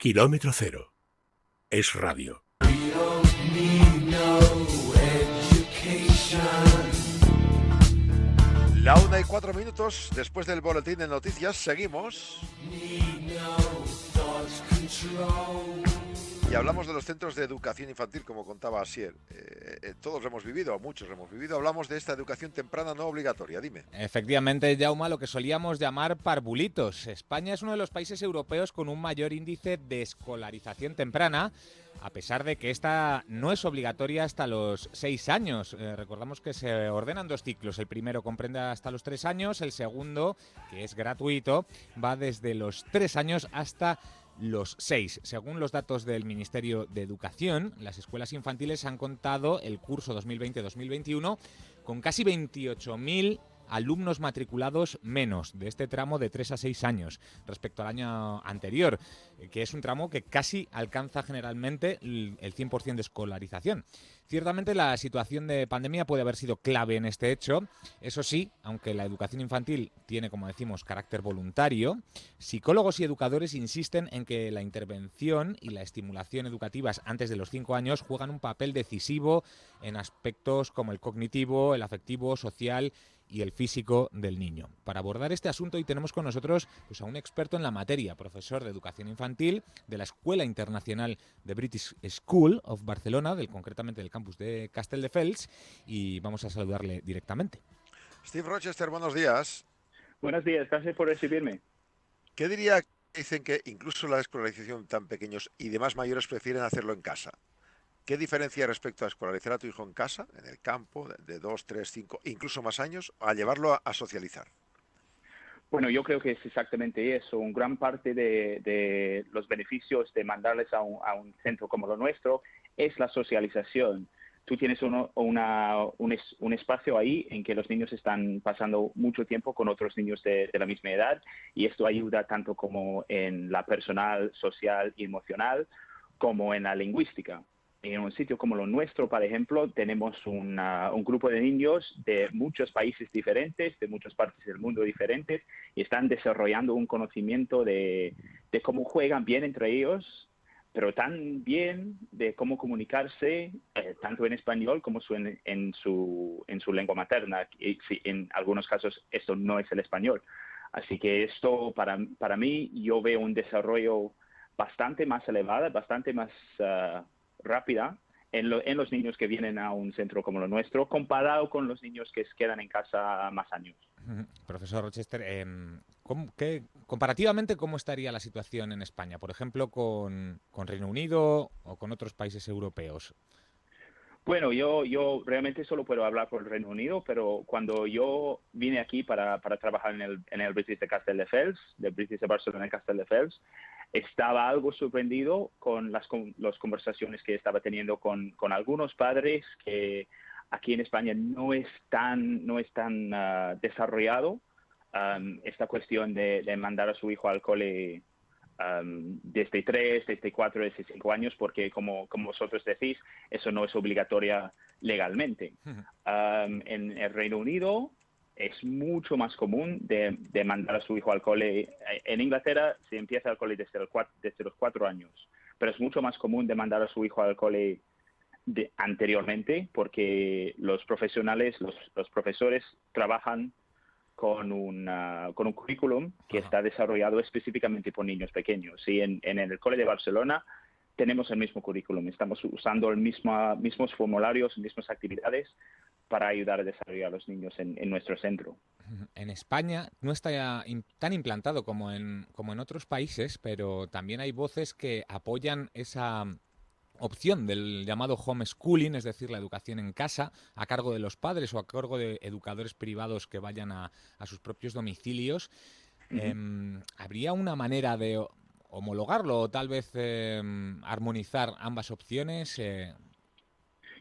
Kilómetro Cero es radio. La 1:04 después del boletín de noticias, seguimos. Y hablamos de los centros de educación infantil, como contaba Asier. Todos hemos vivido, muchos hemos vivido. Hablamos de esta educación temprana no obligatoria. Dime. Efectivamente, Jaume, lo que solíamos llamar parvulitos. España es uno de los países europeos con un mayor índice de escolarización temprana, a pesar de que esta no es obligatoria hasta los 6 años. Recordamos que se ordenan 2 ciclos. El primero comprende hasta los 3 años, el segundo, que es gratuito, va desde los 3 años hasta los 6. Según los datos del Ministerio de Educación, las escuelas infantiles han contado el curso 2020-2021 con casi 28.000 alumnos matriculados menos de este tramo de 3 a 6 años respecto al año anterior, que es un tramo que casi alcanza generalmente el 100% de escolarización. Ciertamente la situación de pandemia puede haber sido clave en este hecho. Eso sí, aunque la educación infantil tiene, como decimos, carácter voluntario, psicólogos y educadores insisten en que la intervención y la estimulación educativas antes de los 5 años juegan un papel decisivo en aspectos como el cognitivo, el afectivo, social y el físico del niño. Para abordar este asunto hoy tenemos con nosotros a un experto en la materia, profesor de educación infantil de la Escuela Internacional de British School of Barcelona, concretamente del campus de Castelldefels, y vamos a saludarle directamente. Steve Rochester, buenos días. Buenos días, gracias por recibirme. ¿Qué diría? Dicen que incluso la escolarización tan pequeños y demás mayores prefieren hacerlo en casa. ¿Qué diferencia respecto a escolarizar a tu hijo en casa, en el campo, de 2, 3, 5, incluso más años, a llevarlo a socializar? Bueno, yo creo que es exactamente eso. Una gran parte de los beneficios de mandarles a un centro como lo nuestro es la socialización. Tú tienes un espacio ahí en que los niños están pasando mucho tiempo con otros niños de la misma edad, y esto ayuda tanto como en la personal, social y emocional, como en la lingüística. En un sitio como lo nuestro, por ejemplo, tenemos un grupo de niños de muchos países diferentes, de muchas partes del mundo diferentes, y están desarrollando un conocimiento de cómo juegan bien entre ellos, pero tan bien de cómo comunicarse, tanto en español como en su lengua materna. Y sí, en algunos casos esto no es el español. Así que esto, para mí, yo veo un desarrollo bastante más elevado, bastante más rápida en los niños que vienen a un centro como lo nuestro, comparado con los niños que se quedan en casa más años. Profesor Rochester, comparativamente, ¿cómo estaría la situación en España? Por ejemplo, con Reino Unido o con otros países europeos. Bueno, yo realmente solo puedo hablar por el Reino Unido, pero cuando yo vine aquí para trabajar en el British de Castelldefels, del British de Barcelona de Castelldefels, estaba algo sorprendido con las conversaciones que estaba teniendo con algunos padres que aquí en España no es tan desarrollado esta cuestión de mandar a su hijo al cole desde 3, desde 4, desde 5 años, porque como vosotros decís, eso no es obligatoria legalmente. En el Reino Unido es mucho más común de mandar a su hijo al cole. En Inglaterra se empieza el cole desde los 4 años, pero es mucho más común de mandar a su hijo al cole anteriormente, porque los profesionales, los profesores trabajan con un currículum que está desarrollado específicamente por niños pequeños. Y en el Cole de Barcelona tenemos el mismo currículum. Estamos usando mismos formularios, mismas actividades para ayudar a desarrollar a los niños en nuestro centro. En España no está tan implantado como en otros países, pero también hay voces que apoyan esa opción del llamado homeschooling, es decir, la educación en casa, a cargo de los padres o a cargo de educadores privados que vayan a sus propios domicilios. ¿Habría una manera de homologarlo o tal vez armonizar ambas opciones?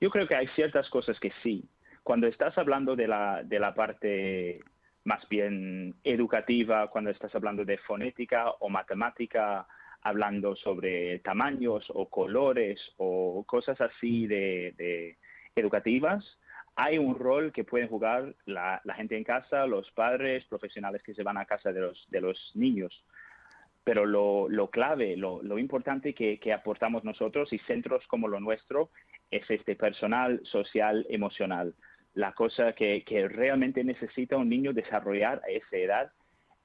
Yo creo que hay ciertas cosas que sí. Cuando estás hablando de la parte más bien educativa, cuando estás hablando de fonética o matemática, hablando sobre tamaños o colores o cosas así de educativas, hay un rol que pueden jugar la gente en casa, los padres, profesionales que se van a casa de los niños. pero lo clave, lo importante que aportamos nosotros y centros como lo nuestro es este personal, social, emocional. La cosa que realmente necesita un niño desarrollar a esa edad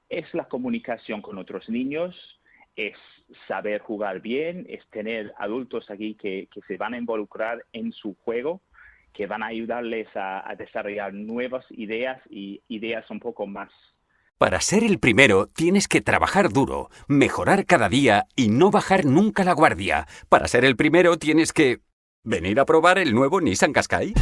es la comunicación con otros niños, es saber jugar bien, es tener adultos aquí que se van a involucrar en su juego, que van a ayudarles a desarrollar nuevas ideas y ideas un poco más. Para ser el primero tienes que trabajar duro, mejorar cada día y no bajar nunca la guardia. Para ser el primero tienes que... ¿venir a probar el nuevo Nissan Qashqai?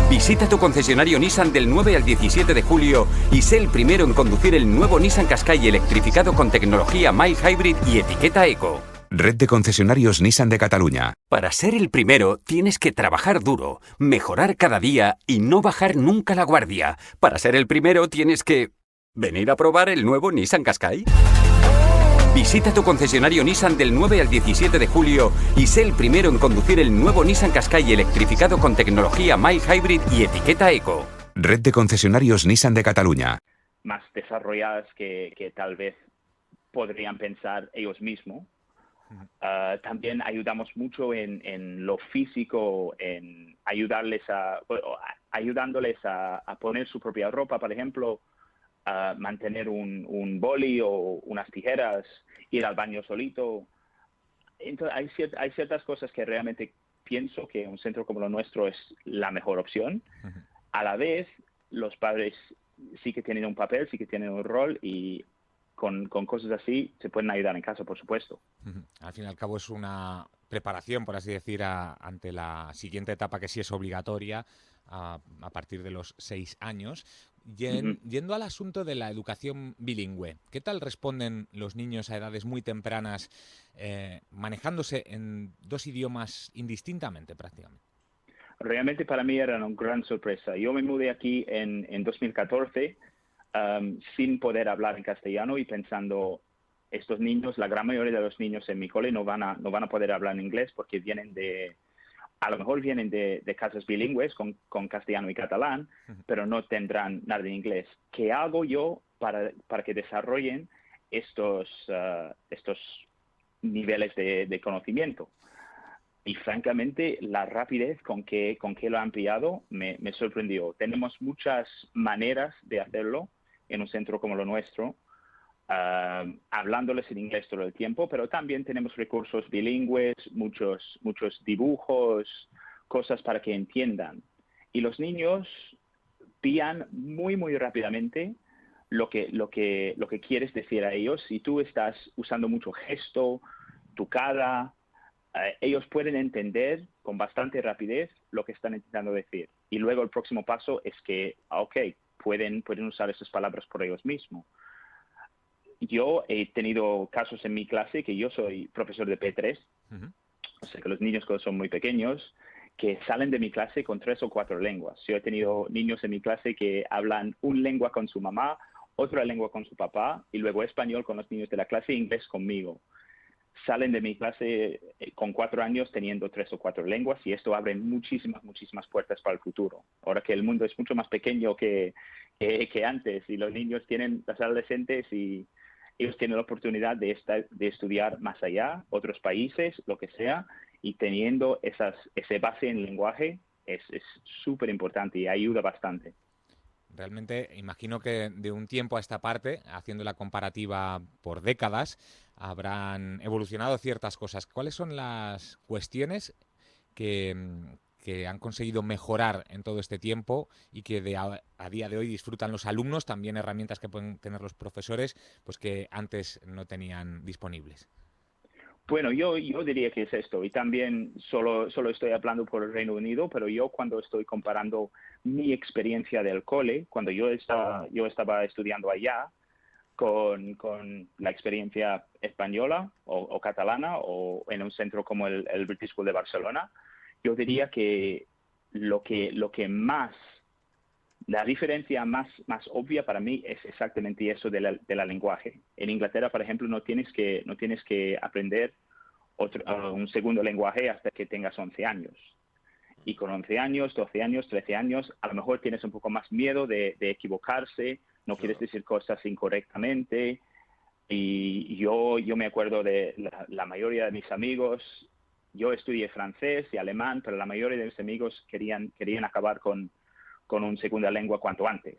Visita tu concesionario Nissan del 9 al 17 de julio y sé el primero en conducir el nuevo Nissan Qashqai electrificado con tecnología Mild Hybrid y etiqueta Eco. Red de concesionarios Nissan de Cataluña. Para ser el primero tienes que trabajar duro, mejorar cada día y no bajar nunca la guardia. Para ser el primero tienes que... ¿venir a probar el nuevo Nissan Qashqai? Visita tu concesionario Nissan del 9 al 17 de julio y sé el primero en conducir el nuevo Nissan Qashqai electrificado con tecnología Mild Hybrid y etiqueta Eco. Red de concesionarios Nissan de Cataluña. Más desarrolladas que tal vez podrían pensar ellos mismos. También ayudamos mucho en lo físico, en ayudándoles a poner su propia ropa, por ejemplo, a mantener un boli o unas tijeras, ir al baño solito. Entonces, hay ciertas cosas que realmente pienso que un centro como lo nuestro es la mejor opción. A la vez, los padres sí que tienen un papel, sí que tienen un rol y con cosas así se pueden ayudar en casa, por supuesto. Al fin y al cabo es una preparación, por así decir, ante la siguiente etapa que sí es obligatoria a partir de los 6 años. Yendo al asunto de la educación bilingüe, ¿qué tal responden los niños a edades muy tempranas manejándose en 2 idiomas indistintamente prácticamente? Realmente para mí era una gran sorpresa. Yo me mudé aquí en 2014 sin poder hablar en castellano y pensando, estos niños, la gran mayoría de los niños en mi cole no van a poder hablar en inglés porque a lo mejor vienen de casas bilingües con castellano y catalán, pero no tendrán nada de inglés. ¿Qué hago yo para que desarrollen estos niveles de conocimiento? Y francamente, la rapidez con que lo han pillado me sorprendió. Tenemos muchas maneras de hacerlo en un centro como lo nuestro, hablándoles en inglés todo el tiempo, pero también tenemos recursos bilingües, muchos dibujos, cosas para que entiendan. Y los niños pillan muy, muy rápidamente lo que quieres decir a ellos. Si tú estás usando mucho gesto, tu cara, ellos pueden entender con bastante rapidez lo que están intentando decir. Y luego el próximo paso es que, pueden usar esas palabras por ellos mismos. Yo he tenido casos en mi clase que yo soy profesor de P3, o sea que los niños que son muy pequeños, que salen de mi clase con 3 o 4 lenguas. Yo he tenido niños en mi clase que hablan una lengua con su mamá, otra lengua con su papá, y luego español con los niños de la clase e inglés conmigo. Salen de mi clase con 4 años teniendo 3 o 4 lenguas y esto abre muchísimas puertas para el futuro. Ahora que el mundo es mucho más pequeño que antes y los niños tienen, los adolescentes y ellos tienen la oportunidad de estudiar más allá, otros países, lo que sea, y teniendo ese base en lenguaje es súper importante y ayuda bastante. Realmente imagino que de un tiempo a esta parte, haciendo la comparativa por décadas, habrán evolucionado ciertas cosas. ¿Cuáles son las cuestiones que han conseguido mejorar en todo este tiempo y que a día de hoy disfrutan los alumnos, también herramientas que pueden tener los profesores, pues que antes no tenían disponibles? Bueno, yo diría que es esto, y también solo estoy hablando por el Reino Unido, pero yo cuando estoy comparando mi experiencia del cole, cuando yo estaba estudiando allá, con la experiencia española o catalana o en un centro como el British School de Barcelona, yo diría que la diferencia más obvia para mí es exactamente eso de la lenguaje. En Inglaterra, por ejemplo, no tienes que aprender un segundo lenguaje hasta que tengas 11 años. Y con 11 años, 12 años, 13 años, a lo mejor tienes un poco más miedo de equivocarse, no quieres decir cosas incorrectamente. Y yo me acuerdo de la mayoría de mis amigos. Yo estudié francés y alemán, pero la mayoría de mis amigos querían acabar con una segunda lengua cuanto antes.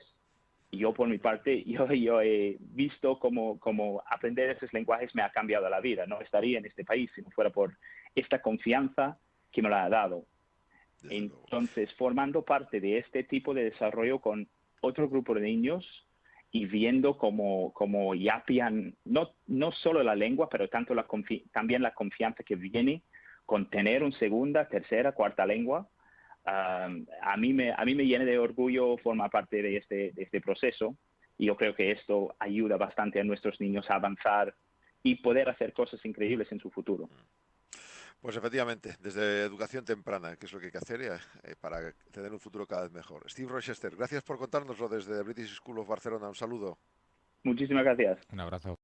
Y yo, por mi parte, yo he visto cómo aprender esos lenguajes me ha cambiado la vida. No estaría en este país si no fuera por esta confianza que me la ha dado. Entonces, formando parte de este tipo de desarrollo con otro grupo de niños y viendo cómo ya pillan no solo la lengua, pero también la confianza que viene con tener una segunda, tercera, cuarta lengua, a mí me llena de orgullo formar parte de este proceso, y yo creo que esto ayuda bastante a nuestros niños a avanzar y poder hacer cosas increíbles en su futuro. Pues efectivamente, desde educación temprana, que es lo que hay que hacer para tener un futuro cada vez mejor. Steve Rochester, gracias por contárnoslo desde British School of Barcelona. Un saludo. Muchísimas gracias. Un abrazo.